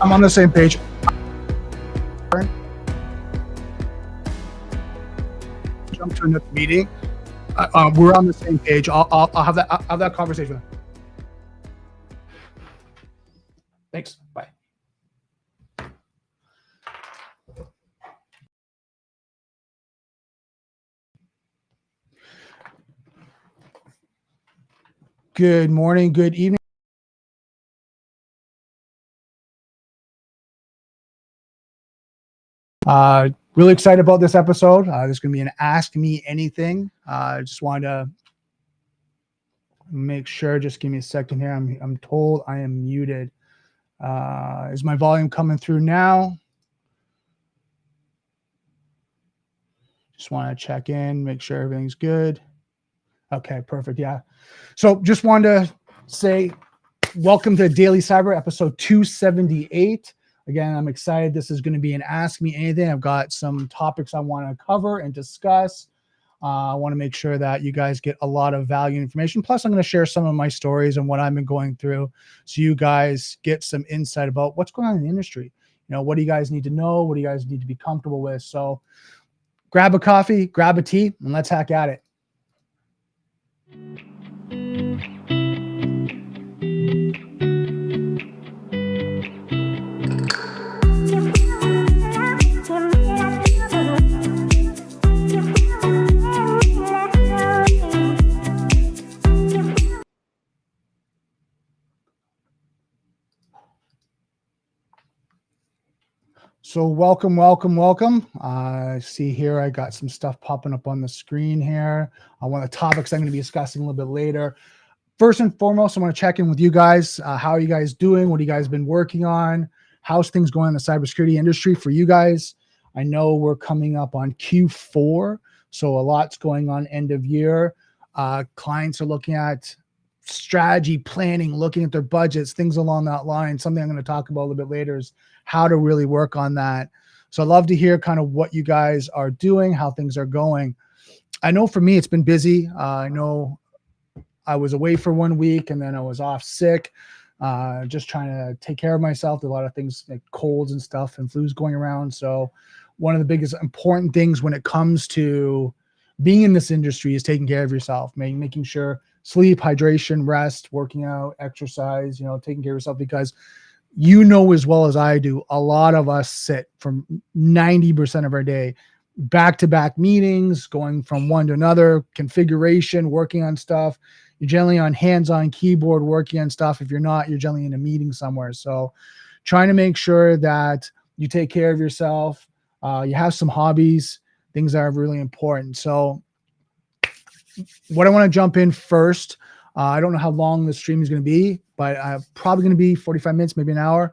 I'm on the same page. Jump to another meeting. We're on the same page. I'll have that conversation with him. Thanks. Bye. Good morning. Good evening. Really excited about this episode. There's going to be an Ask Me Anything. I just wanted to make sure. Just give me a second here. I'm told I am muted. Is my volume coming through now? Just want to check in, make sure everything's good. Okay, perfect. Yeah. So just wanted to say welcome to DailyCyber episode 278. Again, I'm excited. This is going to be an Ask Me Anything. I've got some topics I want to cover and discuss. I want to make sure that you guys get a lot of value and information. Plus, I'm going to share some of my stories and what I've been going through so you guys get some insight about what's going on in the industry. You know, what do you guys need to know? What do you guys need to be comfortable with? So grab a coffee, grab a tea, and let's hack at it. So welcome. I see here I got some stuff popping up on the screen here. One of the topics I'm going to be discussing a little bit later. First and foremost, I want to check in with you guys. How are you guys doing? What have you guys been working on? How's things going in the cybersecurity industry for you guys? I know we're coming up on Q4, so a lot's going on end of year. Clients are looking at strategy planning, looking at their budgets, things along that line. Something I'm going to talk about a little bit later is how to really work on that. So I'd love to hear kind of what you guys are doing, how things are going. I know for me, it's been busy. I know I was away for 1 week and then I was off sick, just trying to take care of myself. There's a lot of things like colds and stuff and flus going around. So one of the biggest important things when it comes to being in this industry is taking care of yourself, making sure sleep, hydration, rest, working out, exercise, taking care of yourself, because you know as well as I do, a lot of us sit from 90% of our day back-to-back meetings, going from one to another, configuration, working on stuff. You're generally on hands-on keyboard working on stuff. If you're not, you're generally in a meeting somewhere. So trying to make sure that you take care of yourself. You have some hobbies, things that are really important. So what I want to jump in first, I don't know how long the stream is going to be, but probably going to be 45 minutes, maybe an hour.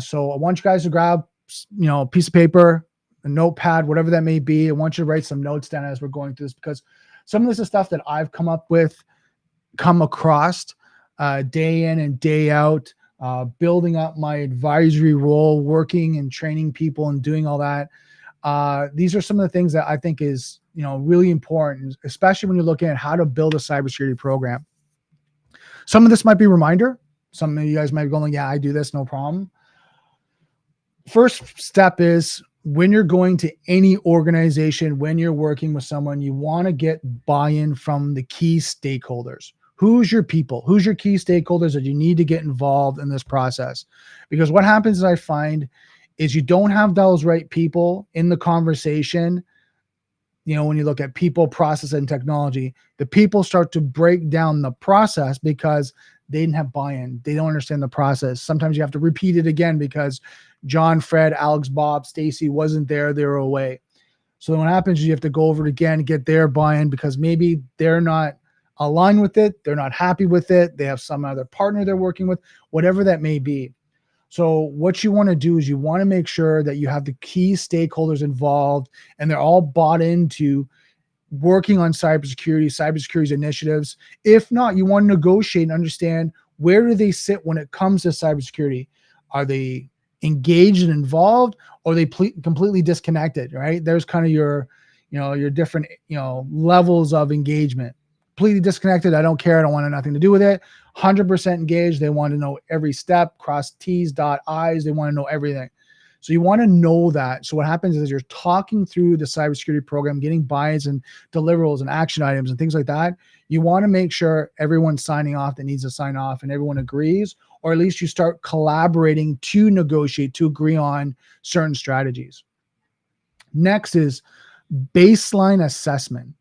So I want you guys to grab, a piece of paper, a notepad, whatever that may be. I want you to write some notes down as we're going through this, because some of this is stuff that I've come across day in and day out, building up my advisory role, working and training people and doing all that. These are some of the things that I think is, really important, especially when you're looking at how to build a cybersecurity program. Some of this might be a reminder. Some of you guys might be going, yeah, I do this, no problem. First step is when you're going to any organization, when you're working with someone, you want to get buy-in from the key stakeholders. Who's your people? Who's your key stakeholders that you need to get involved in this process? Because what happens is I find is you don't have those right people in the conversation. When you look at people, process, and technology, the people start to break down the process because they didn't have buy-in. They don't understand the process. Sometimes you have to repeat it again because John, Fred, Alex, Bob, Stacy wasn't there. They were away. So what happens is you have to go over it again, get their buy-in, because maybe they're not aligned with it. They're not happy with it. They have some other partner they're working with, whatever that may be. So what you want to do is you want to make sure that you have the key stakeholders involved and they're all bought into working on cybersecurity initiatives. If not, you want to negotiate and understand where do they sit when it comes to cybersecurity. Are they engaged and involved, or are they completely disconnected, right? There's kind of your different, levels of engagement. completely disconnected. I don't care. I don't want nothing to do with it. 100% engaged. They want to know every step, cross T's, dot I's. They want to know everything. So you want to know that. So what happens is you're talking through the cybersecurity program, getting buy-ins and deliverables and action items and things like that. You want to make sure everyone's signing off that needs to sign off and everyone agrees, or at least you start collaborating to negotiate, to agree on certain strategies. Next is baseline assessment.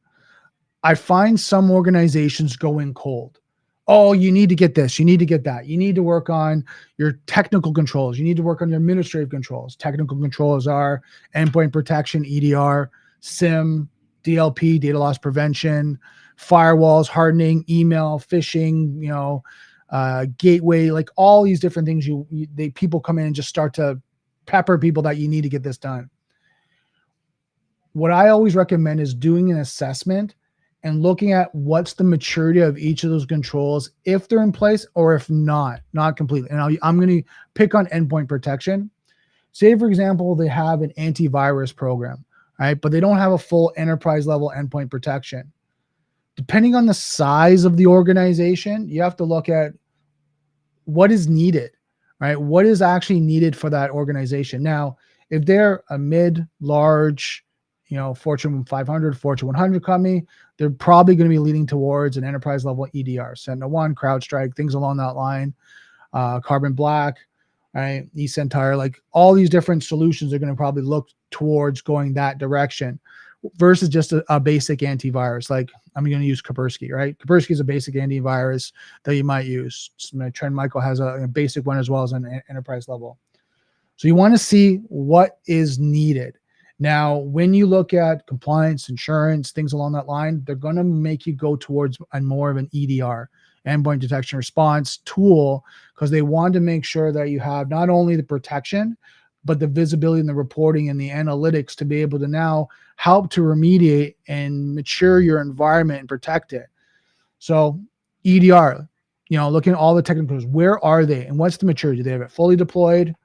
I find some organizations going cold. Oh, you need to get this. You need to get that. You need to work on your technical controls. You need to work on your administrative controls. Technical controls are endpoint protection, EDR, SIM, DLP, data loss prevention, firewalls, hardening, email, phishing, gateway, like all these different things. People come in and just start to pepper people that you need to get this done. What I always recommend is doing an assessment and looking at what's the maturity of each of those controls, if they're in place or if not completely. And I'm going to pick on endpoint protection. Say, for example, they have an antivirus program, right? But they don't have a full enterprise level endpoint protection. Depending on the size of the organization, you have to look at what is needed, right? What is actually needed for that organization. Now, if they're a mid-large, Fortune 500, Fortune 100 company, they're probably going to be leaning towards an enterprise level EDR, Sentinel-1, CrowdStrike, things along that line, Carbon Black, right? eCentire, like all these different solutions are going to probably look towards going that direction versus just a basic antivirus. Like I'm going to use Kaspersky, right? Kaspersky is a basic antivirus that you might use. Trend Micro has a basic one as well as an enterprise level. So you want to see what is needed. Now, when you look at compliance, insurance, things along that line, they're going to make you go towards more of an EDR, endpoint detection response tool, because they want to make sure that you have not only the protection, but the visibility and the reporting and the analytics to be able to now help to remediate and mature your environment and protect it. So EDR, looking at all the technicals, where are they and what's the maturity? Do they have it fully deployed?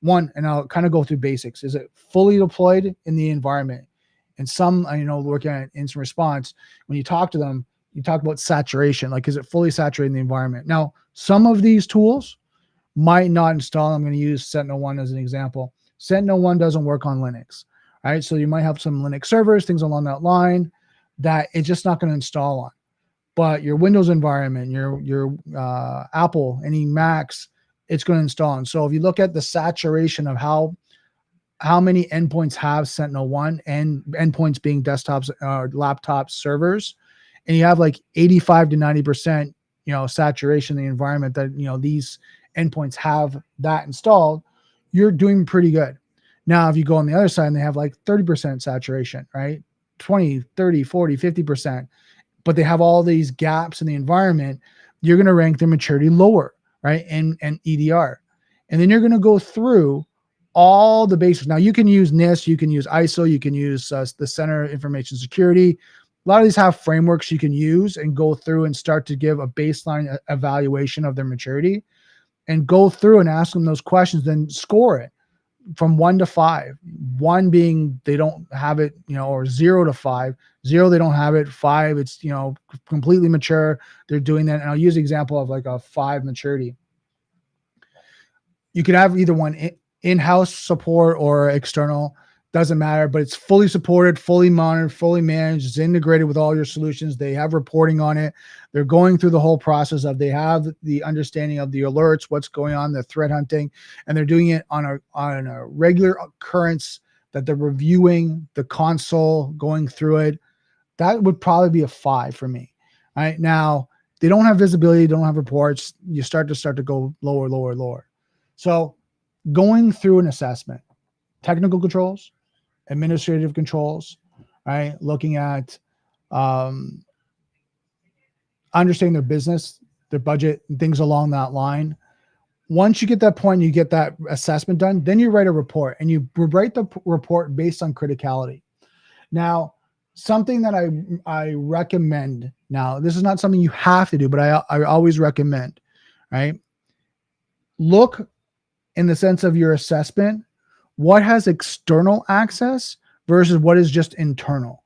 One, and I'll kind of go through basics. Is it fully deployed in the environment? And some, working at instant response, when you talk to them, you talk about saturation. Like, is it fully saturated in the environment? Now, some of these tools might not install. I'm going to use Sentinel-1 as an example. Sentinel-1 doesn't work on Linux, right? So you might have some Linux servers, things along that line, that it's just not going to install on. But your Windows environment, your Apple, any Macs, it's going to install. And so if you look at the saturation of how many endpoints have Sentinel-1, and endpoints being desktops, laptops, servers, and you have like 85 to 90%, saturation in the environment that, these endpoints have that installed, you're doing pretty good. Now, if you go on the other side and they have like 30% saturation, right? 20, 30, 40, 50%, but they have all these gaps in the environment, you're going to rank their maturity lower, right? And EDR. And then you're going to go through all the basics. Now you can use NIST, you can use ISO, you can use the Center of Information Security. A lot of these have frameworks you can use and go through and start to give a baseline evaluation of their maturity and go through and ask them those questions, then score it from 1 to 5. 1 being they don't have it, or 0 to 5. 0, they don't have it. 5, it's, completely mature. They're doing that. And I'll use the example of like a 5 maturity. You could have either one in-house support or external, doesn't matter, but it's fully supported, fully monitored, fully managed. It's integrated with all your solutions. They have reporting on it. They're going through the whole process of, they have the understanding of the alerts, what's going on, the threat hunting, and they're doing it on a regular occurrence, that they're reviewing the console, going through it. That would probably be a 5 for me. All right. Now, they don't have visibility, don't have reports. You start to go lower, lower, lower. So going through an assessment, technical controls, administrative controls, right? Looking at understanding their business, their budget, and things along that line. Once you get that point, you get that assessment done, then you write a report, and you write the report based on criticality. Now, something that I recommend, now this is not something you have to do, but I always recommend, right? Look in the sense of your assessment, what has external access versus what is just internal.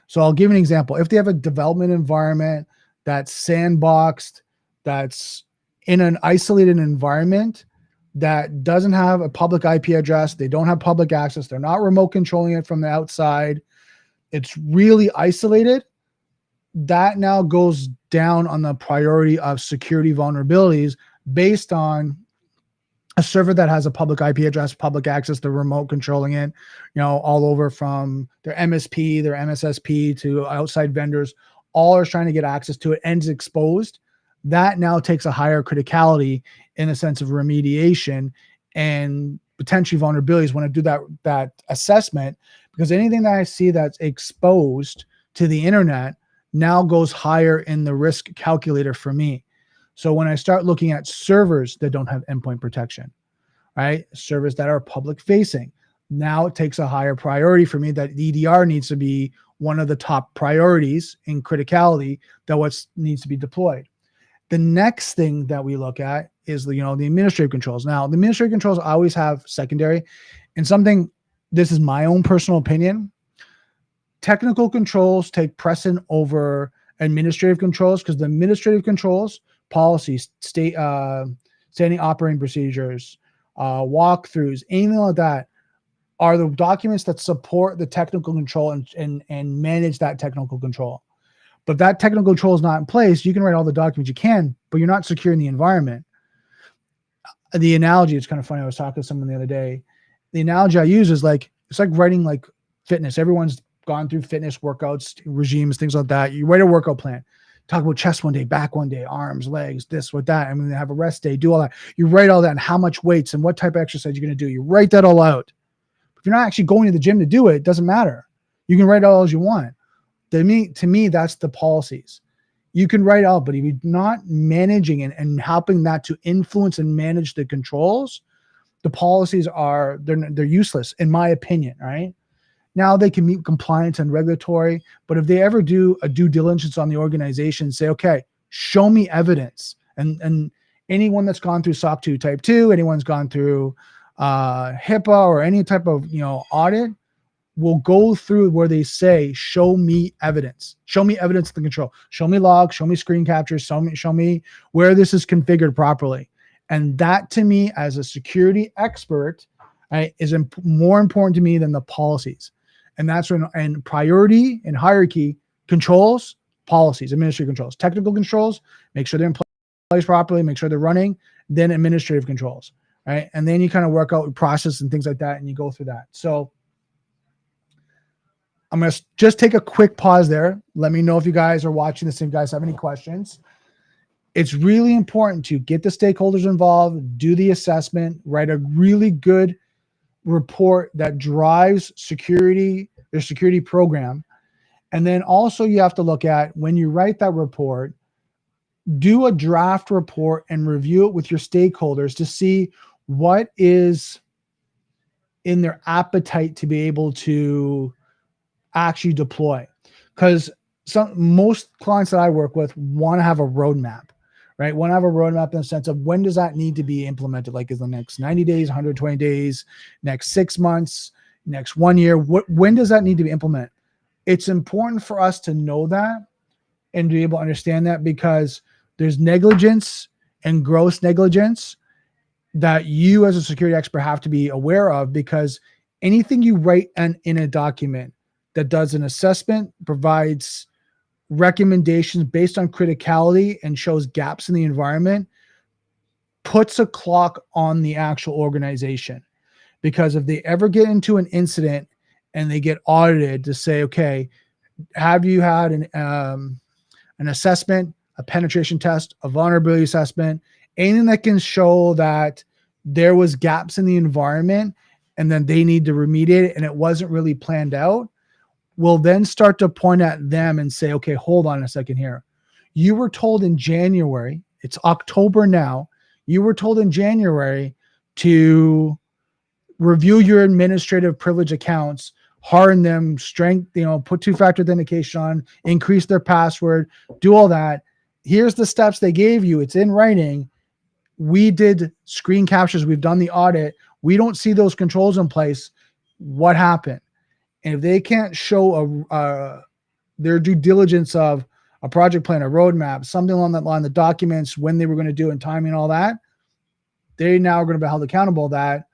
So I'll give an example. If they have a development environment, that's sandboxed, that's in an isolated environment, that doesn't have a public IP address. They don't have public access. They're not remote controlling it from the outside. It's really isolated. That now goes down on the priority of security vulnerabilities based on a server that has a public IP address, public access, they're remote controlling it, all over from their MSP, their MSSP to outside vendors, all are trying to get access to it and it's exposed. That now takes a higher criticality in a sense of remediation and potentially vulnerabilities when I do that assessment, because anything that I see that's exposed to the internet now goes higher in the risk calculator for me. So when I start looking at servers that don't have endpoint protection, right, servers that are public facing, now it takes a higher priority for me that EDR needs to be one of the top priorities in criticality that what needs to be deployed. The next thing that we look at is the administrative controls. Now, the administrative controls always have secondary, and something, this is my own personal opinion, technical controls take precedent over administrative controls, because the administrative controls, policies, standing operating procedures, walkthroughs, anything like that, are the documents that support the technical control and manage that technical control. But if that technical control is not in place, you can write all the documents you can, but you're not securing the environment. The analogy, it's kind of funny. I was talking to someone the other day. The analogy I use is it's like writing fitness. Everyone's gone through fitness workouts, regimes, things like that. You write a workout plan. Talk about chest one day, back one day, arms, legs, this, with that. I'm going to have a rest day, do all that. You write all that and how much weights and what type of exercise you're going to do. You write that all out. If you're not actually going to the gym to do it, it doesn't matter. You can write all as you want. To me, that's the policies. You can write out, but if you're not managing and helping that to influence and manage the controls, the policies they're useless, in my opinion, right? Now they can meet compliance and regulatory, but if they ever do a due diligence on the organization, say, okay, show me evidence. And anyone that's gone through SOC 2 Type 2, anyone's gone through HIPAA or any type of audit, will go through where they say, show me evidence. Show me evidence of the control. Show me logs, show me screen captures, show me where this is configured properly. And that, to me, as a security expert, is more important to me than the policies. And that's when, and priority and hierarchy, controls, policies, administrative controls, technical controls, make sure they're in place properly, make sure they're running, then administrative controls, right? And then you kind of work out process and things like that, and you go through that. So I'm going to just take a quick pause there. Let me know if you guys are watching this, if you guys have any questions. It's really important to get the stakeholders involved, do the assessment, write a really good report that drives security, their security program. And then also you have to look at, when you write that report, do a draft report and review it with your stakeholders to see what is in their appetite to be able to actually deploy. Because most clients that I work with want to have a roadmap, right? Want to have a roadmap in the sense of, when does that need to be implemented? Like, is the next 90 days, 120 days, next 6 months, next 1 year? When does that need to be implemented? It's important for us to know that and be able to understand that, because there's negligence and gross negligence that you as a security expert have to be aware of, because anything you write in a document that does an assessment, provides recommendations based on criticality and shows gaps in the environment, puts a clock on the actual organization. Because if they ever get into an incident and they get audited to say, okay, have you had an assessment, a penetration test, a vulnerability assessment, anything that can show that there was gaps in the environment and then they need to remediate it and it wasn't really planned out, we'll then start to point at them and say, okay, hold on a second here. You were told in January, it's October now, you were told in January to review your administrative privilege accounts, harden them, put two-factor authentication on, increase their password, do all that. Here's the steps they gave you. It's in writing. We did screen captures. We've done the audit. We don't see those controls in place. What happened? And if they can't show their due diligence of, a project plan, a roadmap, something along that line, the documents, when they were going to do and timing and all that, they now are going to be held accountable that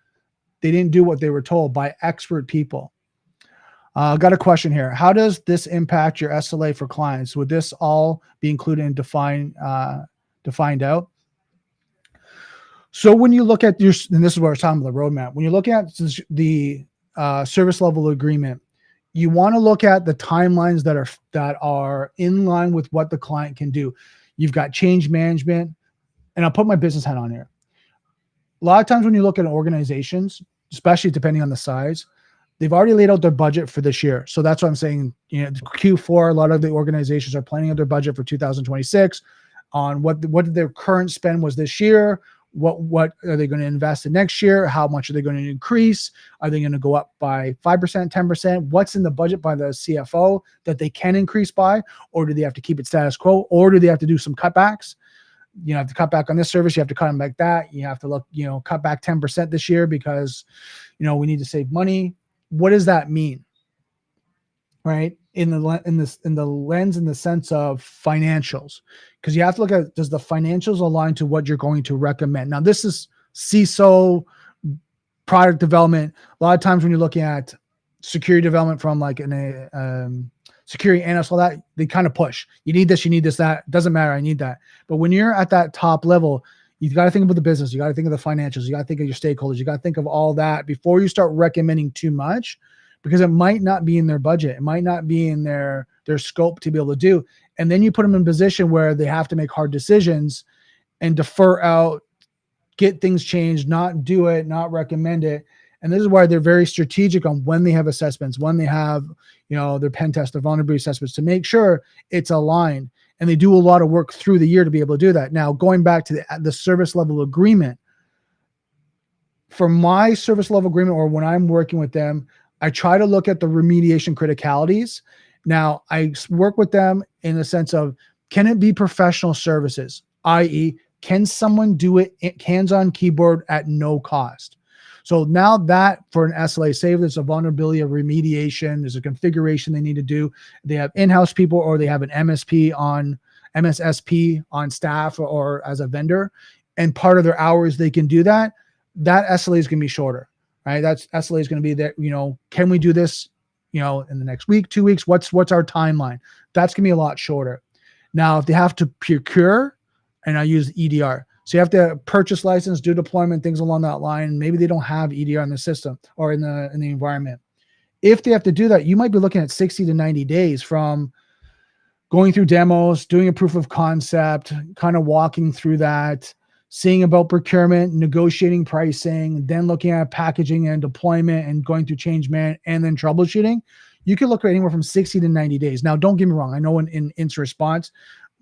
they didn't do what they were told by expert people. Got a question here. How does this impact your SLA for clients? Would this all be included in defined out? So when you look at your, and this is what we're talking about, the roadmap, when you look at the service level agreement, you want to look at the timelines that are in line with what the client can do. You've got change management, and I'll put my business hat on here. A lot of times when you look at organizations, especially depending on the size, they've already laid out their budget for this year. So that's what I'm saying. Q4, a lot of the organizations are planning out their budget for 2026 on what their current spend was this year. What are they going to invest in next year? How much are they going to increase? Are they going to go up by 5%, 10%? What's in the budget by the CFO that they can increase by? Or do they have to keep it status quo? Or do they have to do some cutbacks? You have to cut back on this service. You have to cut them back that. You have to look, cut back 10% this year because, we need to save money. What does that mean? Right? In the lens, in the sense of financials, because you have to look at, does the financials align to what you're going to recommend? Now, this is CISO product development. A lot of times when you're looking at security development from like security analyst, all that, they kind of push. You need this, that. It doesn't matter. I need that. But when you're at that top level, you got to think about the business. You got to think of the financials. You got to think of your stakeholders. You got to think of all that before you start recommending too much, because it might not be in their budget. It might not be in their scope to be able to do. And then you put them in a position where they have to make hard decisions and defer out, get things changed, not do it, not recommend it. And this is why they're very strategic on when they have assessments, when they have, their pen test, their vulnerability assessments, to make sure it's aligned. And they do a lot of work through the year to be able to do that. Now, going back to the service level agreement, for my service level agreement, or when I'm working with them, I try to look at the remediation criticalities. Now, I work with them in the sense of, can it be professional services? i.e., can someone do it hands-on keyboard at no cost? So now that for an SLA, say there's a vulnerability of remediation, there's a configuration they need to do, they have in-house people or they have an MSSP on staff or as a vendor, and part of their hours they can do that SLA is going to be shorter, right? That's SLA is going to be that, can we do this, in the next week, 2 weeks? What's our timeline? That's going to be a lot shorter. Now, if they have to procure, and I use EDR, so you have to purchase license, do deployment, things along that line. Maybe they don't have EDR in the system or in the environment. If they have to do that, you might be looking at 60 to 90 days from going through demos, doing a proof of concept, kind of walking through that, seeing about procurement, negotiating pricing, then looking at packaging and deployment and going through change management and then troubleshooting. You can look at anywhere from 60 to 90 days. Now, don't get me wrong. I know in incident response,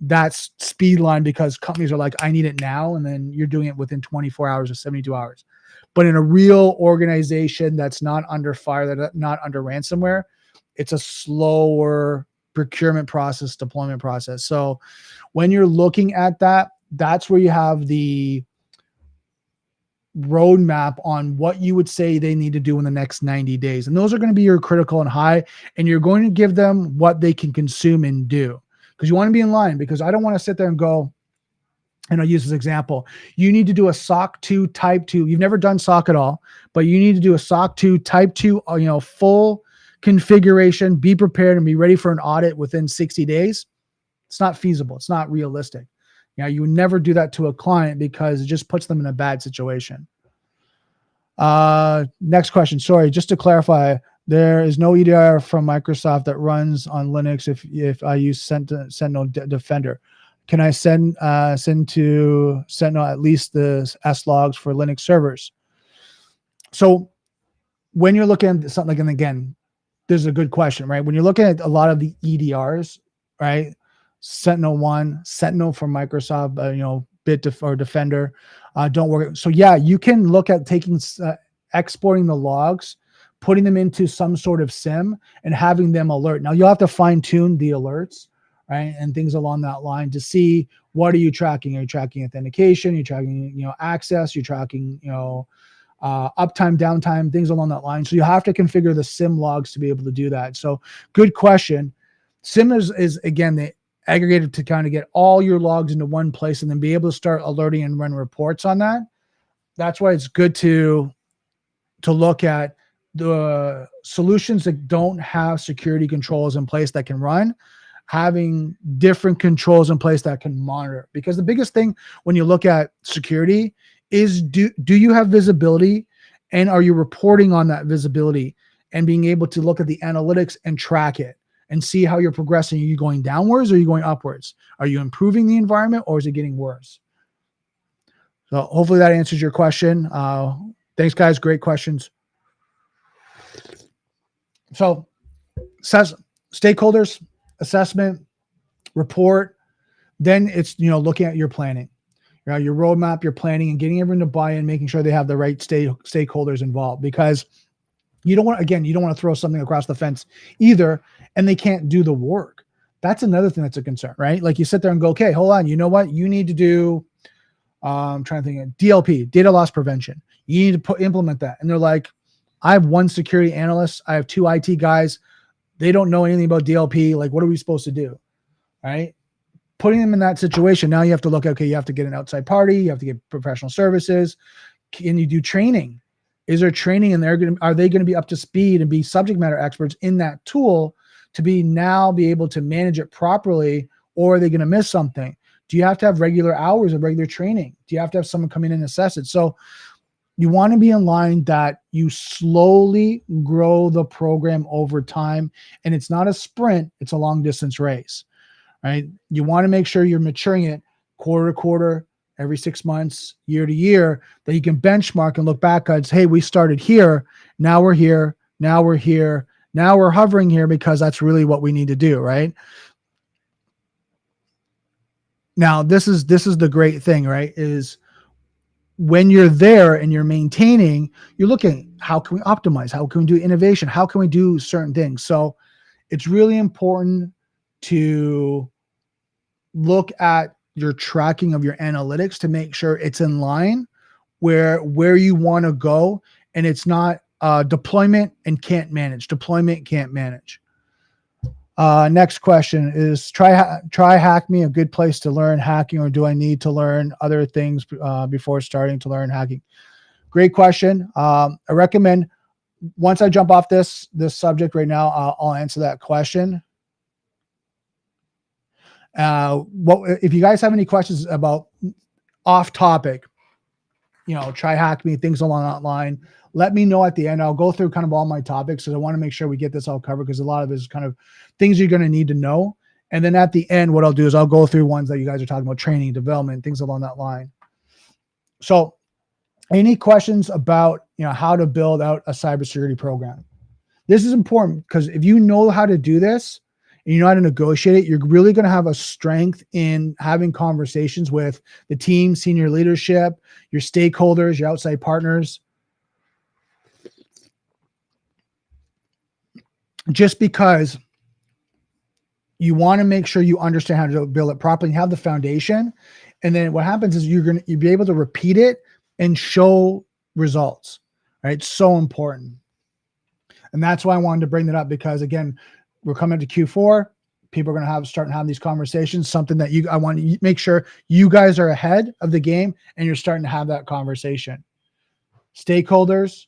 that's speed line because companies are like, I need it now. And then you're doing it within 24 hours or 72 hours. But in a real organization that's not under fire, that's not under ransomware, it's a slower procurement process, deployment process. So when you're looking at that, that's where you have the roadmap on what you would say they need to do in the next 90 days. And those are going to be your critical and high, and you're going to give them what they can consume and do. Because you want to be in line, because I don't want to sit there and go, and I'll use this example. You need to do a SOC 2 type 2. You've never done SOC at all, but you need to do a SOC 2 type 2, full configuration, be prepared and be ready for an audit within 60 days. It's not feasible. It's not realistic. You would never do that to a client because it just puts them in a bad situation. Next question. Sorry, just to clarify, there is no EDR from Microsoft that runs on Linux if I use Sentinel Defender. Can I send to Sentinel at least the S logs for Linux servers? So when you're looking at something, and again, this is a good question, right? When you're looking at a lot of the EDRs, right? Sentinel-1, Sentinel from Microsoft, or Defender, don't work. So yeah, you can look at taking, exporting the logs, putting them into some sort of SIM and having them alert. Now you'll have to fine tune the alerts, right? And things along that line to see, what are you tracking? Are you tracking authentication? You're tracking, access, you're tracking, uptime, downtime, things along that line. So you have to configure the SIM logs to be able to do that. So good question. SIM is again, aggregated to kind of get all your logs into one place and then be able to start alerting and run reports on that. That's why it's good to look at the solutions that don't have security controls in place that can run, having different controls in place that can monitor. Because the biggest thing when you look at security is do you have visibility, and are you reporting on that visibility and being able to look at the analytics and track it and see how you're progressing. Are you going downwards or are you going upwards? Are you improving the environment or is it getting worse? So hopefully that answers your question. Thanks, guys. Great questions. So stakeholders, assessment, report, then it's, looking at your planning, your roadmap, your planning, and getting everyone to buy in, making sure they have the right stakeholders involved, because you don't want to throw something across the fence either, and they can't do the work. That's another thing that's a concern, right? Like you sit there and go, okay, hold on. You know what? You need to do, I'm trying to think of DLP, data loss prevention. You need to implement that. And they're like, I have one security analyst. I have 2 IT guys. They don't know anything about DLP. Like, what are we supposed to do? Right? Putting them in that situation. Now you have to look, okay, you have to get an outside party. You have to get professional services. Can you do training? Is there training, and are they going to be up to speed and be subject matter experts in that tool to be able to manage it properly, or are they going to miss something? Do you have to have regular hours of regular training? Do you have to have someone come in and assess it? So you want to be in line that you slowly grow the program over time, and it's not a sprint, it's a long distance race, right? You want to make sure you're maturing it quarter to quarter, every 6 months, year to year, that you can benchmark and look back at, hey, we started here, now we're here, now we're here, now we're hovering here, because that's really what we need to do, right? Now, this is the great thing, right? Is when you're there and you're maintaining, you're looking, how can we optimize? How can we do innovation? How can we do certain things? So it's really important to look at your tracking of your analytics to make sure it's in line where you want to go, and it's not deployment and can't manage. Next question is, try Hack Me a good place to learn hacking, or do I need to learn other things before starting to learn hacking? Great question. I recommend, once I jump off this subject right now, I'll answer that question. If you guys have any questions about off topic, try Hack Me, things along that line, let me know at the end. I'll go through kind of all my topics, because I want to make sure we get this all covered, because a lot of it is kind of things you're going to need to know. And then at the end, what I'll do is I'll go through ones that you guys are talking about, training, development, things along that line. So any questions about, how to build out a cybersecurity program? This is important, because if you know how to do this and you know how to negotiate it, you're really going to have a strength in having conversations with the team, senior leadership, your stakeholders, your outside partners. Just because you want to make sure you understand how to build it properly and have the foundation. And then what happens is you'll be able to repeat it and show results, right? It's so important. And that's why I wanted to bring that up, because again, we're coming to Q4. People are going to start to have these conversations, something that I want to make sure you guys are ahead of the game and you're starting to have that conversation. Stakeholders,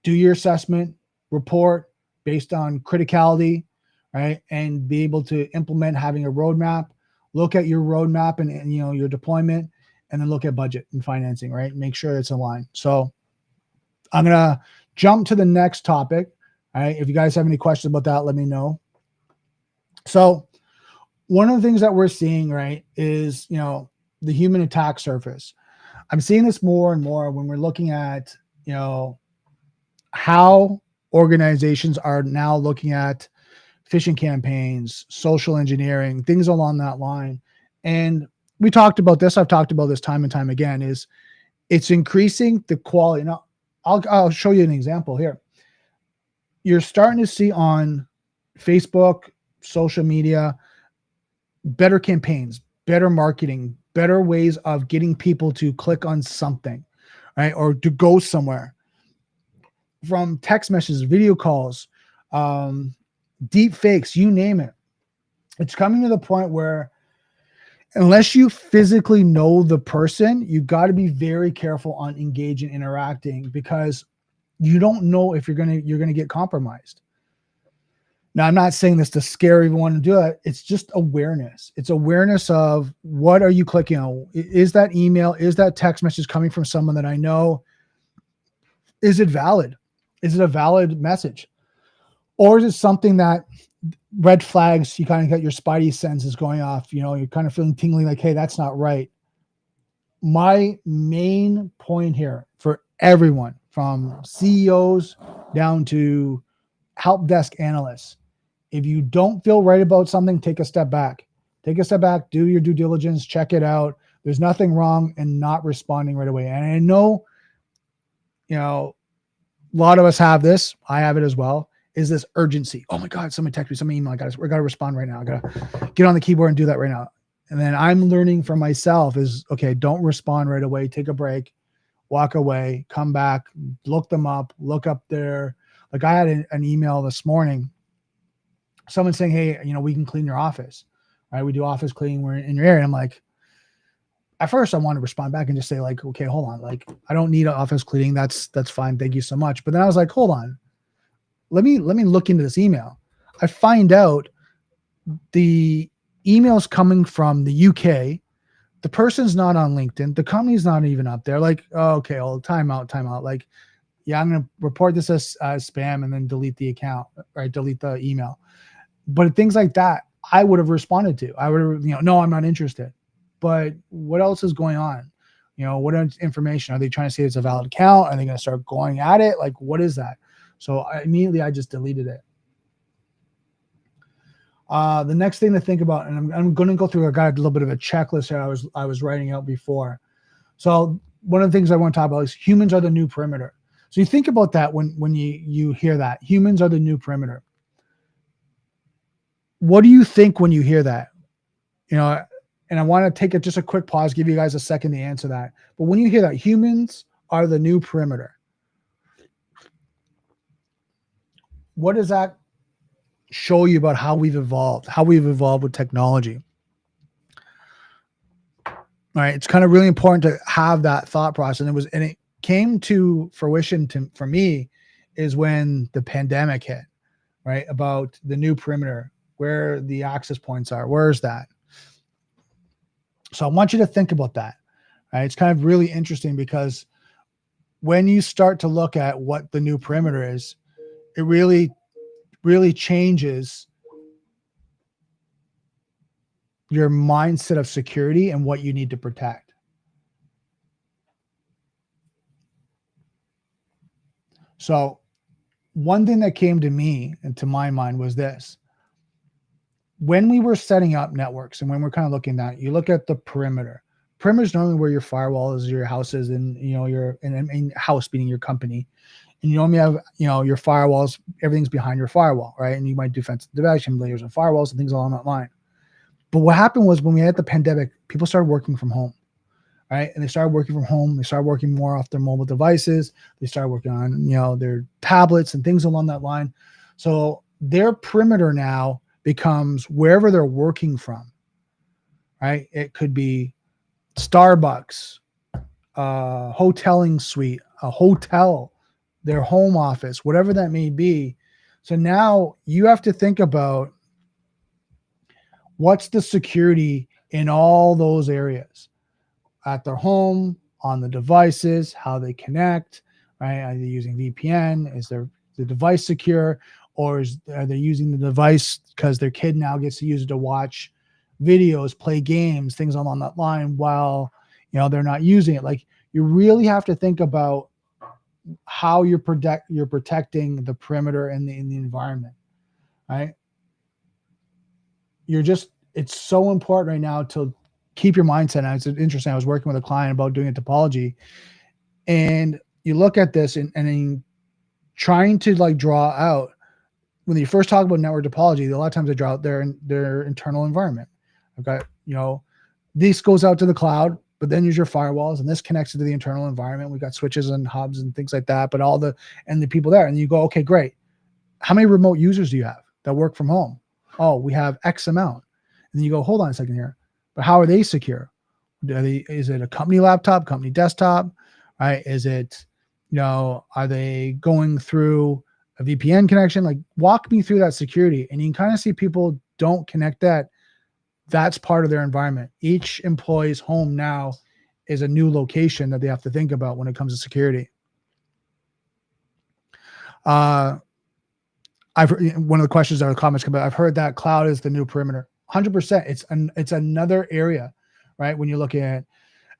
do your assessment, report based on criticality, right? And be able to implement, having a roadmap, look at your roadmap and your deployment, and then look at budget and financing, right? Make sure it's aligned. So I'm going to jump to the next topic. All right. If you guys have any questions about that, let me know. So one of the things that we're seeing, right, is, the human attack surface. I'm seeing this more and more when we're looking at, how organizations are now looking at phishing campaigns, social engineering, things along that line. And we talked about this. I've talked about this time and time again, is it's increasing the quality. Now, I'll show you an example here. You're starting to see on Facebook, social media, better campaigns, better marketing, better ways of getting people to click on something, right? Or to go somewhere. From text messages, video calls, deep fakes, you name it. It's coming to the point where unless you physically know the person, you got to be very careful on engaging, interacting, because you don't know if you're gonna get compromised. Now, I'm not saying this to scare everyone to do it. It's just awareness. It's awareness of what are you clicking on? Is that email? Is that text message coming from someone that I know? Is it valid? Is it a valid message? Or is it something that red flags, you kind of got your spidey senses going off, you're kind of feeling tingling like, hey, that's not right. My main point here for everyone from CEOs down to help desk analysts, if you don't feel right about something, take a step back. Take a step back, do your due diligence, check it out. There's nothing wrong in not responding right away. And I know, a lot of us have this. I have it as well. Is this urgency? Oh my God, somebody text me, somebody email. I got to respond right now. I got to get on the keyboard and do that right now. And then I'm learning for myself is, okay, don't respond right away. Take a break, walk away, come back, look them up, look up there. Like I had an email this morning, someone saying, hey, we can clean your office, right? We do office cleaning. We're in your area. I'm like, at first I want to respond back and just say like, okay, hold on. Like, I don't need office cleaning. That's fine. Thank you so much. But then I was like, hold on. Let me look into this email. I find out the email's coming from the UK. The person's not on LinkedIn. The company's not even up there. Like, oh, okay, well, time out. Like, yeah, I'm going to report this as spam and then delete the account, right? Delete the email. But things like that, I would have responded to. I would have, no, I'm not interested. But what else is going on? What information? Are they trying to say it's a valid account? Are they going to start going at it? Like, what is that? So immediately I just deleted it. The next thing to think about, and I'm going to go through, I got a little bit of a checklist here I was writing out before. So one of the things I want to talk about is humans are the new perimeter. So you think about that when you hear that. Humans are the new perimeter. What do you think when you hear that? And I want to take just a quick pause, give you guys a second to answer that. But when you hear that, humans are the new perimeter, what does that show you about how we've evolved with technology? All right. It's kind of really important to have that thought process. And it came to fruition for me is when the pandemic hit, right? About the new perimeter, where the access points are. Where's that? So I want you to think about that. Right? It's kind of really interesting because when you start to look at what the new perimeter is, it really, really changes your mindset of security and what you need to protect. So one thing that came to me and to my mind was this. When we were setting up networks and when we're kind of looking at, you look at the perimeter. Perimeter is normally where your firewall is, your house is, and your house meaning your company. And you normally have, your firewalls, everything's behind your firewall, right? And you might do defensive detection layers and firewalls and things along that line. But what happened was when we had the pandemic, people started working from home, right? And they started working from home. They started working more off their mobile devices. They started working on, their tablets and things along that line. So their perimeter now becomes wherever they're working from, right? It could be Starbucks, hoteling suite, a hotel, their home office, whatever that may be. So now you have to think about what's the security in all those areas at their home, on the devices, how they connect, right? Are they using VPN? Is the device secure? Or are they using the device because their kid now gets to use it to watch videos, play games, things along that line while, they're not using it? Like, you really have to think about how you're protecting the perimeter in the environment, right? It's so important right now to keep your mindset. And it's interesting. I was working with a client about doing a topology, and you look at this and then trying to draw out, when you first talk about network topology, a lot of times they draw out their internal environment. I've got, this goes out to the cloud, but then use your firewalls, and this connects to the internal environment. We've got switches and hubs and things like that, but the people there. And you go, okay, great. How many remote users do you have that work from home? Oh, we have X amount. then you go, hold on a second here, but how are they secure? Is it a company laptop, company desktop, right? Is it, are they going through a VPN connection? Like, walk me through that security. And you can kind of see people don't connect that. That's part of their environment. Each employee's home now is a new location that they have to think about when it comes to security. One of the questions or comments come out, I've heard that cloud is the new perimeter. 100%. It's another area, right? When you're looking at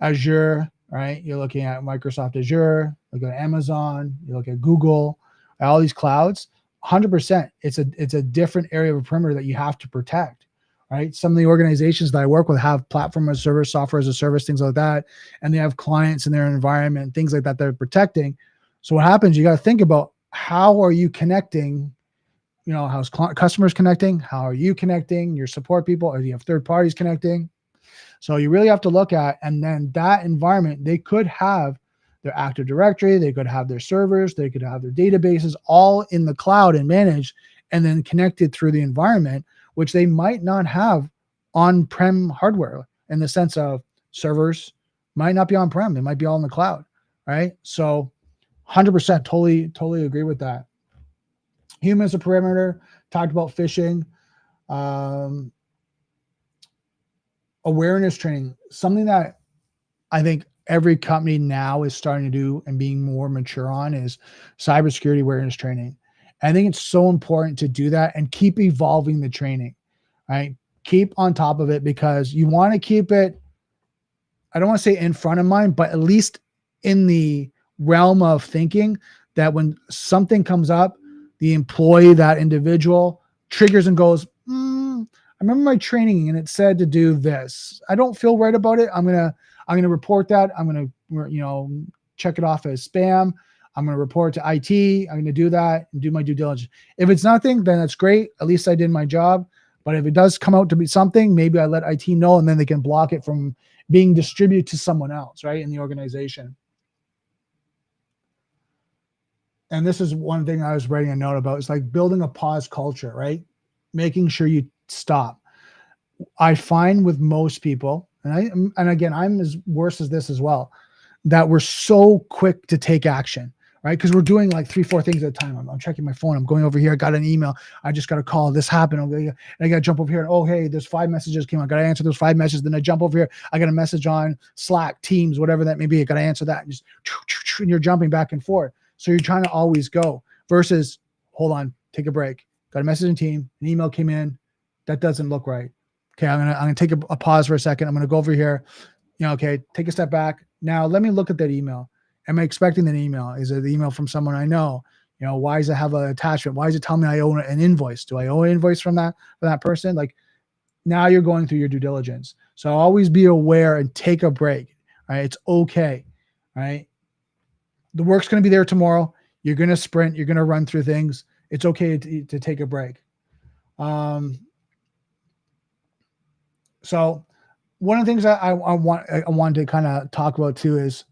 Azure, right? You're looking at Microsoft Azure, look at Amazon, you look at Google, all these clouds. 100%. It's a different area of a perimeter that you have to protect, right? Some of the organizations that I work with have platform as a service, software as a service, things like that, and they have clients in their environment, things like that they're protecting. So what happens? You got to think about, how are you connecting? How's customers connecting? How are you connecting? Your support people, or do you have third parties connecting? So you really have to look at, and then that environment, they could have their Active Directory, they could have their servers, they could have their databases all in the cloud and managed, and then connected through the environment, which they might not have on-prem hardware, in the sense of servers might not be on-prem. They might be all in the cloud, right? So 100% totally agree with that. Human as a perimeter, talked about phishing. Awareness training, something that I think every company now is starting to do and being more mature on, is cybersecurity awareness training. I think it's so important to do that and keep evolving the training, right? Keep on top of it, because you want to keep it, I don't want to say in front of mind, but at least in the realm of thinking that when something comes up, the employee, that individual, triggers and goes, I remember my training and it said to do this. I don't feel right about it. I'm gonna report that. I'm gonna check it off as spam. I'm gonna report to IT. I'm gonna do that and do my due diligence. If it's nothing, then that's great. At least I did my job. But if it does come out to be something, maybe I let IT know, and then they can block it from being distributed to someone else, right, in the organization. And this is one thing I was writing a note about. It's like building a pause culture, right? Making sure you stop. I find with most people, and again, I'm as worse as this as well, that we're so quick to take action, right? Because we're doing like 3-4 things at a time. I'm checking my phone. I'm going over here. I got an email. I just got a call. This happened. I got to jump over here. And, oh, hey, there's 5 messages came. I got to answer those 5 messages. Then I jump over here. I got a message on Slack, Teams, whatever that may be. I got to answer that. And you're jumping back and forth. So you're trying to always go, versus, hold on, take a break. Got a message in team. An email came in. That doesn't look right. Okay, I'm gonna take a pause for a second. I'm gonna go over here. Okay, take a step back. Now let me look at that email. Am I expecting that email? Is it the email from someone I know? Why does it have an attachment? Why does it tell me I owe an invoice? Do I owe an invoice from that person? Like, now you're going through your due diligence. So always be aware and take a break. Right? It's okay. Right? The work's going to be there tomorrow. You're going to sprint. You're going to run through things. It's okay to take a break. So one of the things that I want to kind of talk about too is,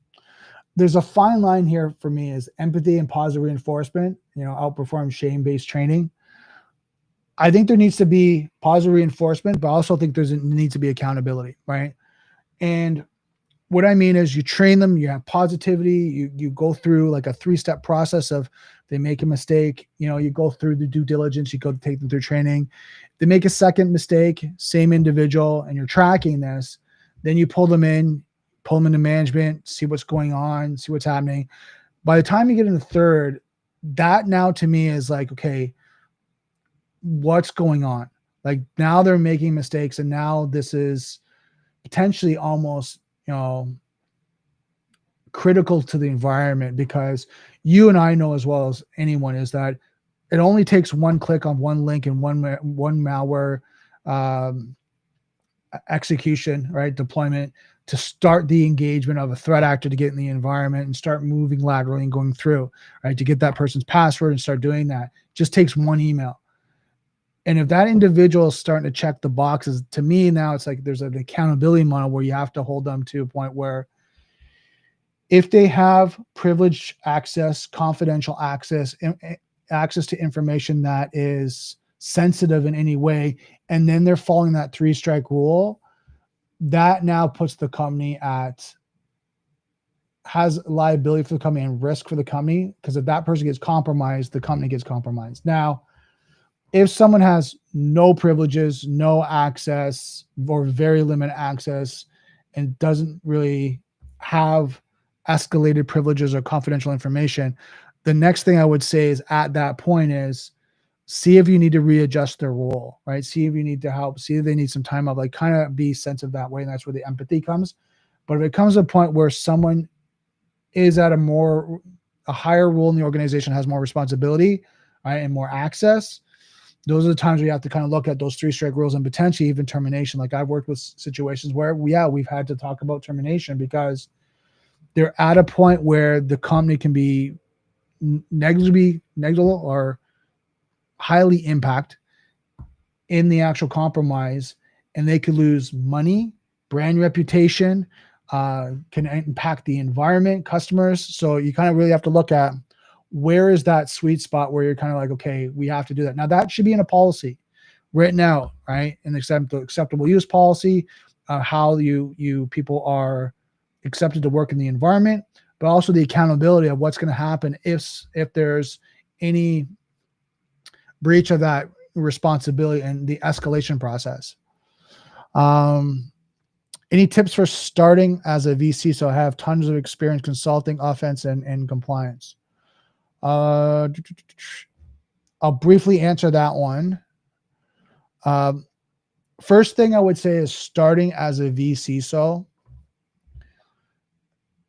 there's a fine line here for me, is empathy and positive reinforcement, outperform shame-based training. I think there needs to be positive reinforcement, but I also think there needs to be accountability, right? And what I mean is, you train them, you have positivity, you go through like a 3-step process of, they make a mistake, you go through the due diligence, you go take them through training. They make a second mistake, same individual, and you're tracking this. Then you pull them into management, see what's going on, see what's happening. By the time you get in the third, that now to me is like, okay, what's going on? Like, now they're making mistakes, and now this is potentially almost, critical to the environment, because you and I know as well as anyone is that it only takes one click on one link and one malware execution, right, deployment, to start the engagement of a threat actor to get in the environment and start moving laterally and going through, right, to get that person's password and start doing that. It just takes one email. And if that individual is starting to check the boxes, to me now it's like there's an accountability model where you have to hold them to a point where, if they have privileged access, confidential access, access to information that is sensitive in any way, and then they're following that 3-strike rule, that now puts the company has liability for the company and risk for the company, because if that person gets compromised, the company gets compromised. Now, if someone has no privileges, no access, or very limited access, and doesn't really have escalated privileges or confidential information, the next thing I would say is at that point is see if you need to readjust their role, right? See if you need to help, see if they need some time off, like kind of be sensitive that way. And that's where the empathy comes. But if it comes to a point where someone is at a higher role in the organization, has more responsibility, right, and more access, those are the times where you have to kind of look at those 3-strike rules and potentially even termination. Like I've worked with situations where, we've had to talk about termination because they're at a point where the company can be negligible or highly impact in the actual compromise, and they could lose money, brand reputation, can impact the environment, customers. So you kind of really have to look at where is that sweet spot where you're kind of like, okay, we have to do that. Now that should be in a policy written out, right? An acceptable use policy, how you people are accepted to work in the environment, but also the accountability of what's going to happen if there's any breach of that responsibility and the escalation process. Any tips for starting as a vCISO? I have tons of experience consulting, offense, and compliance. I'll briefly answer that one. First thing I would say is starting as a vCISO,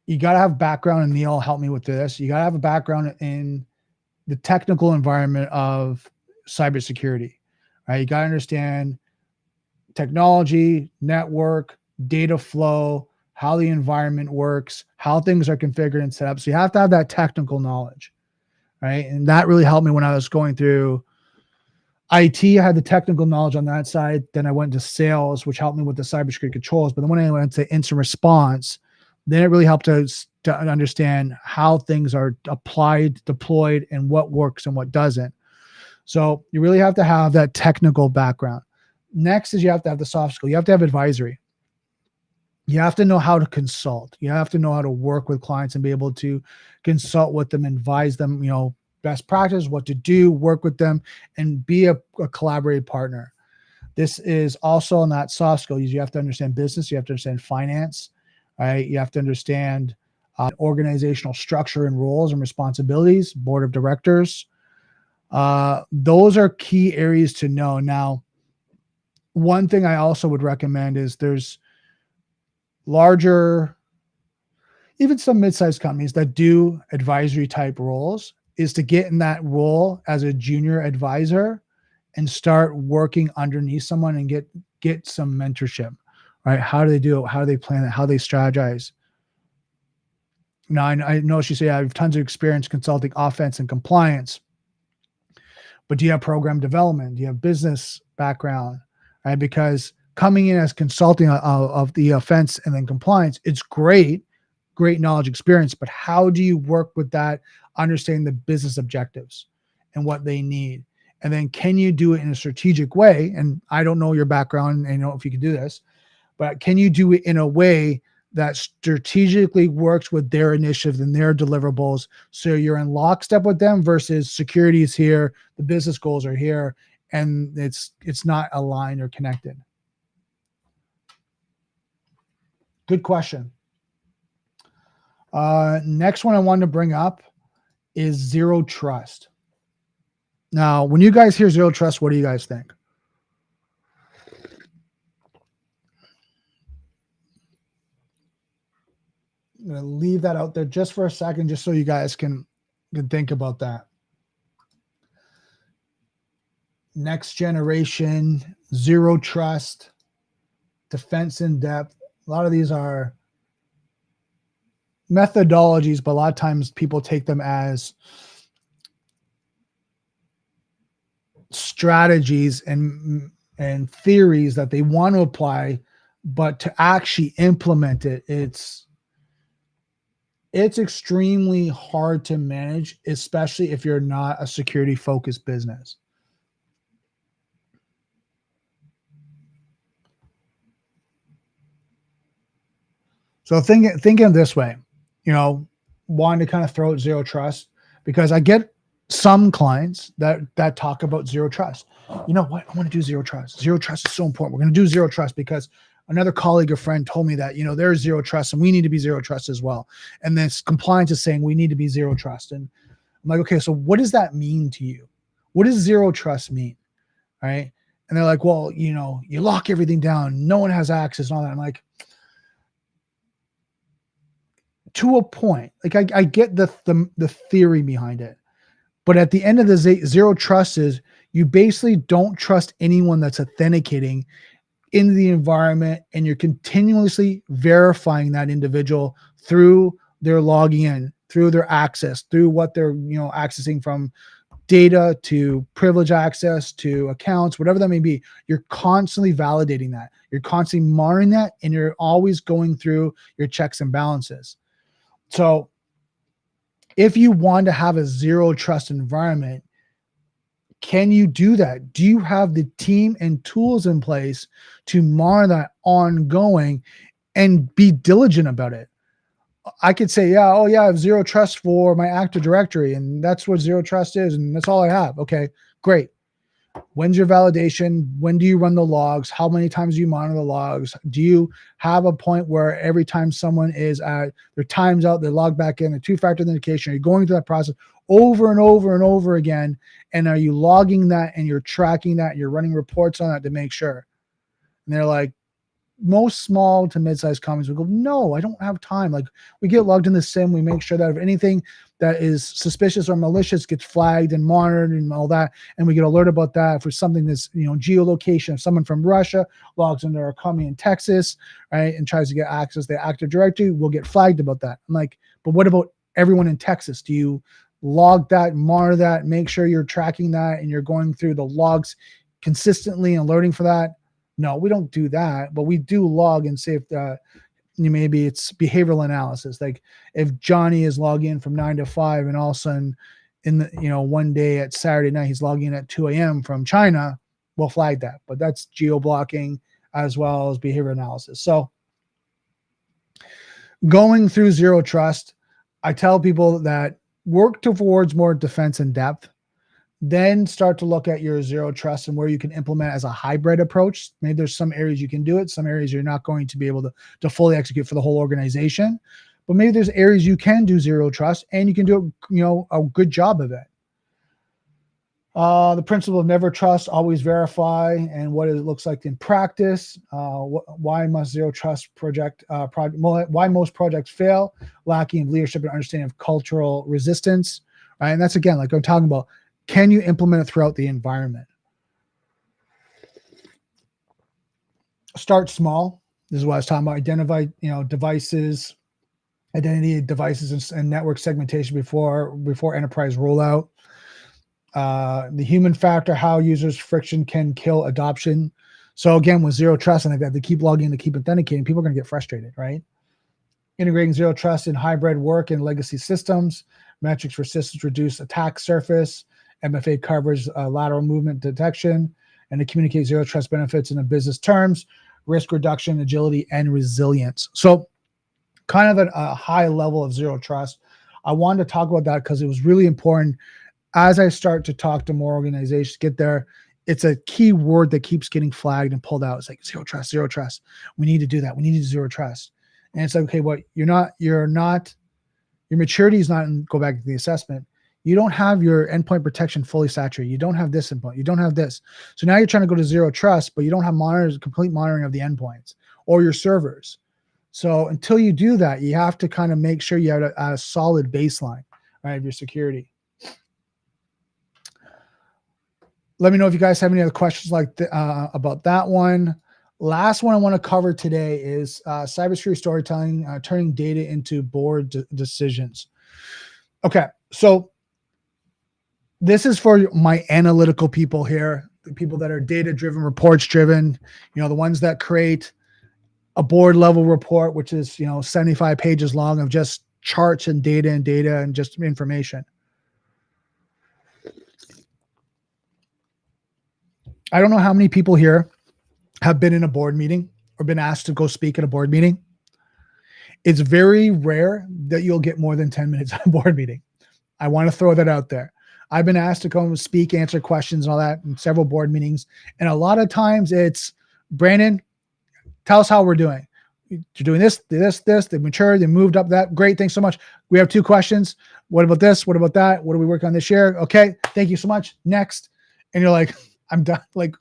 you got to have background, and Neil helped me with this. You got to have a background in the technical environment of cybersecurity, right? You got to understand technology, network, data flow, how the environment works, how things are configured and set up. So you have to have that technical knowledge, right? And that really helped me when I was going through IT. I had the technical knowledge on that side. Then I went to sales, which helped me with the cybersecurity controls. But then when I went to incident response, then it really helped us to understand how things are applied, deployed, and what works and what doesn't. So you really have to have that technical background. Next is you have to have the soft skill. You have to have advisory. You have to know how to consult. You have to know how to work with clients and be able to consult with them, advise them, best practice, what to do, work with them, and be a collaborative partner. This is also on that soft skill. You have to understand business. You have to understand finance, right? You have to understand organizational structure and roles and responsibilities, board of directors. Those are key areas to know. Now, one thing I also would recommend is there's larger, even some mid-sized companies that do advisory type roles, is to get in that role as a junior advisor and start working underneath someone and get some mentorship, right? How do they do it? How do they plan it? How do they strategize? Now, I know she said I have tons of experience consulting offense and compliance, but do you have program development? Do you have business background, right? Because coming in as consulting of the offense and then compliance, it's great knowledge, experience, but how do you work with that, understanding the business objectives and what they need? And then can you do it in a strategic way? And I don't know your background, and I don't know if you can do this, but can you do it in a way that strategically works with their initiatives and their deliverables, so you're in lockstep with them versus security is here, the business goals are here, and it's not aligned or connected? Good question. Next one I wanted to bring up is zero trust. Now, when you guys hear zero trust, what do you guys think? I'm going to leave that out there just for a second, just so you guys can think about that. Next generation, zero trust, defense in depth. A lot of these are methodologies, but a lot of times people take them as strategies and theories that they want to apply, but to actually implement it, it's extremely hard to manage, especially if you're not a security focused business. So thinking this way, wanting to kind of throw out zero trust, because I get some clients that talk about zero trust. You know what? I want to do zero trust. Zero trust is so important. We're going to do zero trust because another colleague or friend told me that, there's zero trust and we need to be zero trust as well. And this compliance is saying we need to be zero trust. And I'm like, okay, so what does that mean to you? What does zero trust mean? Right. And they're like, well, you lock everything down. No one has access and all that. I'm like, to a point, like I get the theory behind it, but at the end of the zero trust is you basically don't trust anyone that's authenticating in the environment, and you're continuously verifying that individual through their logging in, through their access, through what they're accessing, from data to privilege access to accounts, whatever that may be. You're constantly validating that. You're constantly monitoring that, and you're always going through your checks and balances. So if you want to have a zero trust environment, can you do that? Do you have the team and tools in place to monitor that ongoing and be diligent about it? I could say, I have zero trust for my Active Directory, and that's what zero trust is, and that's all I have. Okay, great. When's your validation? When do you run the logs? How many times do you monitor the logs? Do you have a point where every time someone is at their time's out, they log back in, a two-factor authentication? Are you going through that process over and over and over again? And are you logging that and you're tracking that? And you're running reports on that to make sure? And they're like, most small to mid-sized companies will go, no, I don't have time. Like, we get logged in the SIM. We make sure that if anything that is suspicious or malicious gets flagged and monitored and all that, and we get alert about that. For something that's, geolocation, if someone from Russia logs into our company in Texas, right, and tries to get access to the Active Directory, we'll get flagged about that. I'm like, but what about everyone in Texas? Do you log that, monitor that, make sure you're tracking that, and you're going through the logs consistently and alerting for that? No, we don't do that, but we do log and say if maybe it's behavioral analysis. Like if Johnny is logging in from 9 to 5, and all of a sudden in the, one day at Saturday night, he's logging in at 2 a.m. from China, we'll flag that. But that's geo-blocking as well as behavior analysis. So going through zero trust, I tell people that work towards more defense in depth. Then start to look at your zero trust and where you can implement as a hybrid approach. Maybe there's some areas you can do it, some areas you're not going to be able to fully execute for the whole organization. But maybe there's areas you can do zero trust and you can do a good job of it. The principle of never trust, always verify, and what it looks like in practice. Why must zero trust why most projects fail? Lacking leadership and understanding of cultural resistance. Right? And that's, again, like I'm talking about, can you implement it throughout the environment? Start small. This is what I was talking about. Identify, devices, identity devices and network segmentation before enterprise rollout. The human factor, how users friction can kill adoption. So again, with zero trust and like that, they keep logging, they keep authenticating, people are going to get frustrated, right? Integrating zero trust in hybrid work and legacy systems. Metrics for systems reduce attack surface. MFA covers lateral movement detection, and to communicate zero trust benefits in the business terms, risk reduction, agility, and resilience. So kind of a high level of zero trust. I wanted to talk about that because it was really important as I start to talk to more organizations, get there. It's a key word that keeps getting flagged and pulled out. It's like zero trust, zero trust. We need to do that. We need to do zero trust. And it's like, okay, what your maturity is not, go back to the assessment. You don't have your endpoint protection fully saturated. You don't have this endpoint. You don't have this. So now you're trying to go to zero trust, but you don't have complete monitoring of the endpoints or your servers. So until you do that, you have to kind of make sure you have a solid baseline, right, of your security. Let me know if you guys have any other questions about that one. Last one I want to cover today is cybersecurity storytelling, turning data into board decisions. Okay, so this is for my analytical people here, the people that are data-driven, reports-driven, the ones that create a board-level report, which is 75 pages long of just charts and data and just information. I don't know how many people here have been in a board meeting or been asked to go speak at a board meeting. It's very rare that you'll get more than 10 minutes on a board meeting. I want to throw that out there. I've been asked to come speak, answer questions and all that in several board meetings. And a lot of times it's, Brandon, tell us how we're doing. You're doing this. They matured, they moved up that. Great. Thanks so much. We have 2 questions. What about this? What about that? What are we working on this year? Okay. Thank you so much. Next. And you're like, I'm done. Like,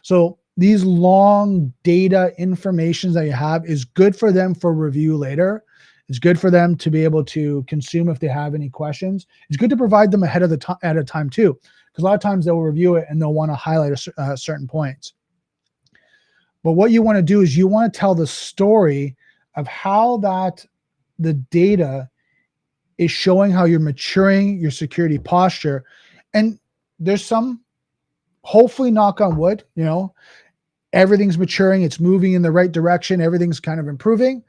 so these long data information that you have is good for them for review later. It's good for them to be able to consume if they have any questions. It's good to provide them ahead of the at a time too, because a lot of times they'll review it and they'll want to highlight certain points. But what you want to do is you want to tell the story of how the data is showing how you're maturing your security posture. And there's some, hopefully, knock on wood, everything's maturing, it's moving in the right direction, everything's kind of improving,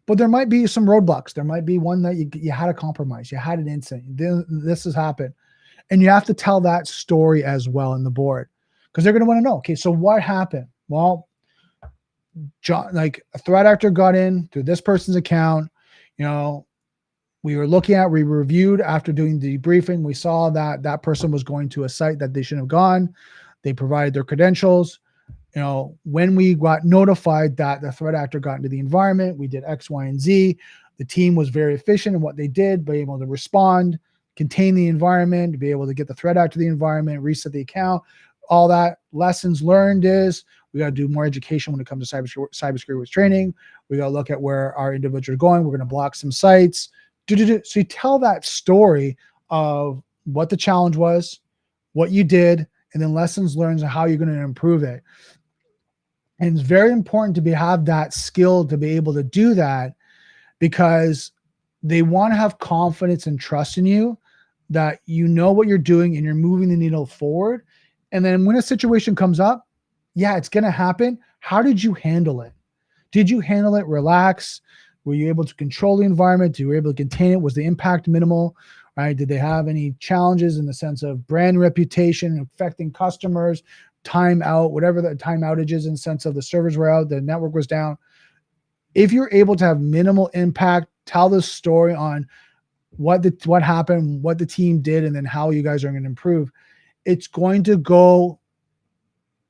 but there might be some roadblocks. There might be one that you had a compromise, you had an incident, this has happened. And you have to tell that story as well in the board, because they're going to want to know, okay, so what happened? Well, John, like a threat actor got in through this person's account, we reviewed after doing the debriefing. We saw that that person was going to a site that they shouldn't have gone. They provided their credentials. When we got notified that the threat actor got into the environment, we did X, Y, and Z. The team was very efficient in what they did, be able to respond, contain the environment, be able to get the threat actor to the environment, reset the account, all that. Lessons learned is we got to do more education when it comes to cybersecurity with training. We got to look at where our individuals are going. We're going to block some sites. So you tell that story of what the challenge was, what you did, and then lessons learned and how you're going to improve it. And it's very important to have that skill to be able to do that, because they want to have confidence and trust in you that you know what you're doing and you're moving the needle forward. And then when a situation comes up, yeah, it's going to happen. How did you handle it? Did you handle it relax? Were you able to control the environment? You were able to contain it? Was the impact minimal? Right? Did they have any challenges in the sense of brand reputation, affecting customers, time out, whatever the time outages in the sense of the servers were out, the network was down? If you're able to have minimal impact, tell the story on what happened, what the team did, and then how you guys are going to improve. It's going to go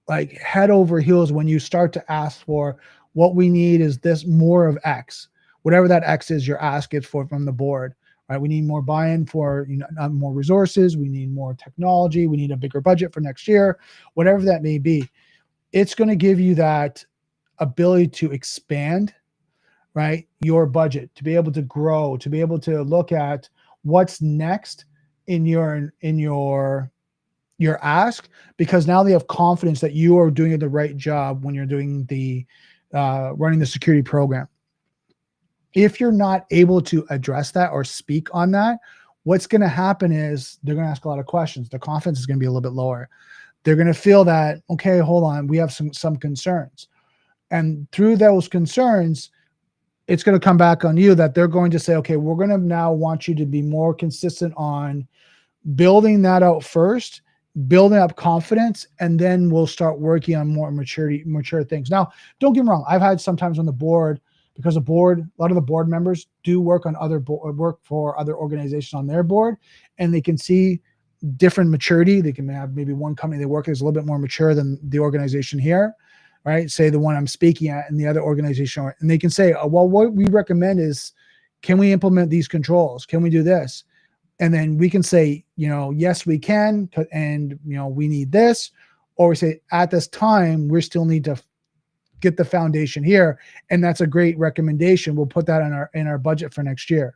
like head over heels when you start to ask for what we need is this more of X, whatever that X is you're asking for from the board, right? We need more buy-in for more resources. We need more technology. We need a bigger budget for next year, whatever that may be. It's going to give you that ability to expand, right? Your budget, to be able to grow, to be able to look at what's next in your ask, because now they have confidence that you are doing the right job when you're doing the running the security program. If you're not able to address that or speak on that, what's going to happen is they're going to ask a lot of questions. The confidence is going to be a little bit lower. They're going to feel that, okay, hold on, we have some concerns. And through those concerns, it's going to come back on you that they're going to say, okay, we're going to now want you to be more consistent on building that out first, building up confidence, and then we'll start working on more mature things. Now, don't get me wrong. I've had sometimes on the board, because a lot of the board members do work on work for other organizations on their board, and they can see different maturity. They can have maybe one company they work at is a little bit more mature than the organization here, right? Say the one I'm speaking at and the other organization, and they can say, oh, well, what we recommend is, can we implement these controls? Can we do this? And then we can say, yes, we can, and we need this, or we say at this time we still need to get the foundation here, and that's a great recommendation. We'll put that in our budget for next year.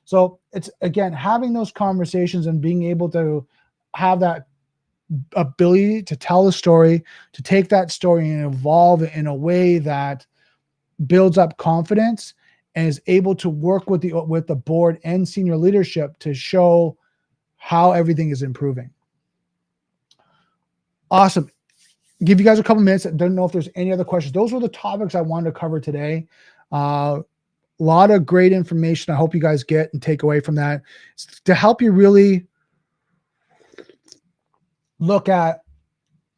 So it's, again, having those conversations and being able to have that ability to tell the story, to take that story and evolve it in a way that builds up confidence and is able to work with the board and senior leadership to show how everything is improving. Awesome. Give you guys a couple minutes. I don't know if there's any other questions. Those were the topics I wanted to cover today. A lot of great information I hope you guys get and take away from that to help you really look at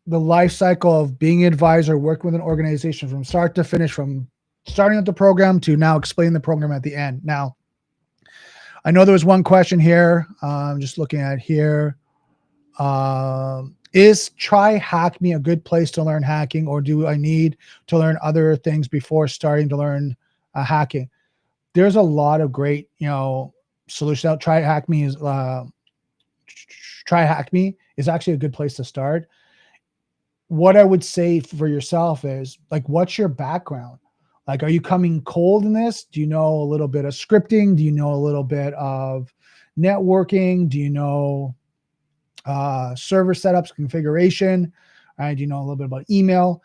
the life cycle of being an advisor, working with an organization from start to finish, from starting with the program to now explain the program at the end. Now, I know there was one question here. I'm just looking at here. Is Try Hack Me a good place to learn hacking, or do I need to learn other things before starting to learn hacking? There's a lot of great, solutions out. Try Hack Me is actually a good place to start. What I would say for yourself is, like, what's your background? Like, are you coming cold in this? Do you know a little bit of scripting? Do you know a little bit of networking? Do you know server setups, configuration? Do you know a little bit about email?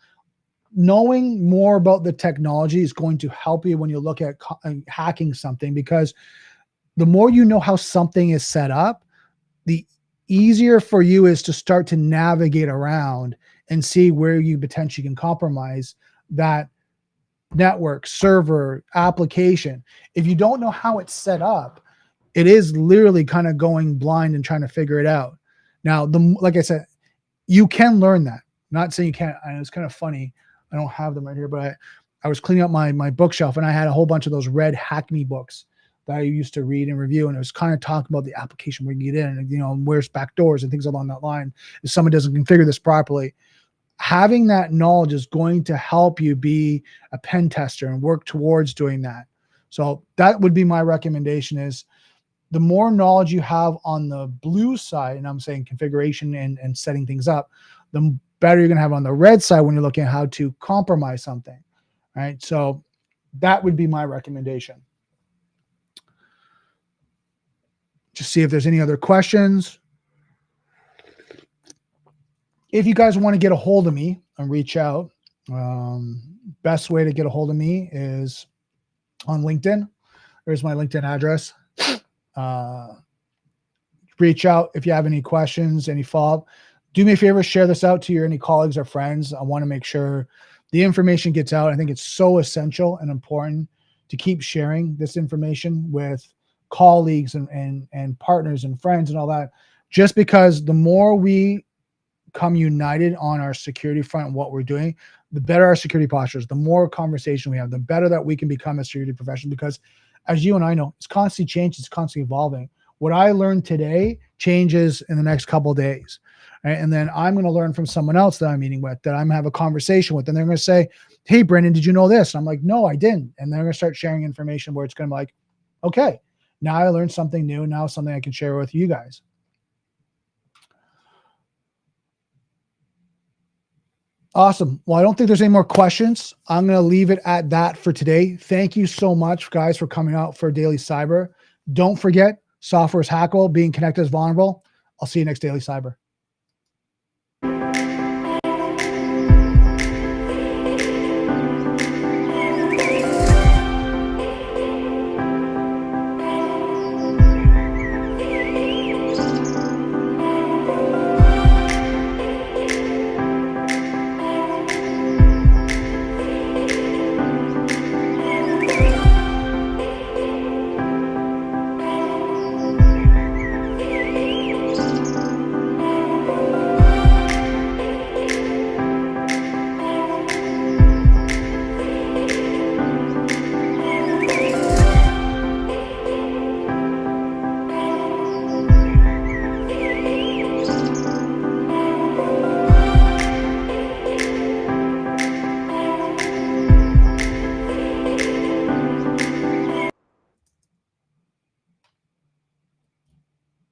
Knowing more about the technology is going to help you when you look at hacking something, because the more you know how something is set up, the easier for you is to start to navigate around and see where you potentially can compromise that network, server, application. If you don't know how it's set up, it is literally kind of going blind and trying to figure it out. Now, like I said, you can learn that. I'm not saying you can't. And it's kind of funny. I don't have them right here, but I was cleaning up my bookshelf, and I had a whole bunch of those red Hack Me books that I used to read and review. And it was kind of talking about the application where you get in, and where's backdoors and things along that line. If someone doesn't configure this properly, having that knowledge is going to help you be a pen tester and work towards doing that. So that would be my recommendation, is the more knowledge you have on the blue side, and I'm saying configuration and setting things up, the better you're going to have on the red side when you're looking at how to compromise something, right? So that would be my recommendation. Just see if there's any other questions. If you guys want to get a hold of me and reach out, best way to get a hold of me is on LinkedIn. There's my LinkedIn address. Reach out if you have any questions, any follow-up. Do me a favor, share this out to any colleagues or friends. I want to make sure the information gets out. I think it's so essential and important to keep sharing this information with colleagues and partners and friends and all that, just because the more we come united on our security front and what we're doing, the better our security postures, the more conversation we have, the better that we can become a security professional. Because as you and I know, it's constantly changing, it's constantly evolving. What I learned today changes in the next couple of days. Right? And then I'm going to learn from someone else that I'm meeting with, that I'm going to have a conversation with, and they're going to say, hey, Brandon, did you know this? And I'm like, no, I didn't. And they're going to start sharing information where it's going to be like, okay, now I learned something new. Now something I can share with you guys. Awesome. Well, I don't think there's any more questions. I'm going to leave it at that for today. Thank you so much, guys, for coming out for Daily Cyber. Don't forget, software is hackable. Being connected is vulnerable. I'll see you next Daily Cyber.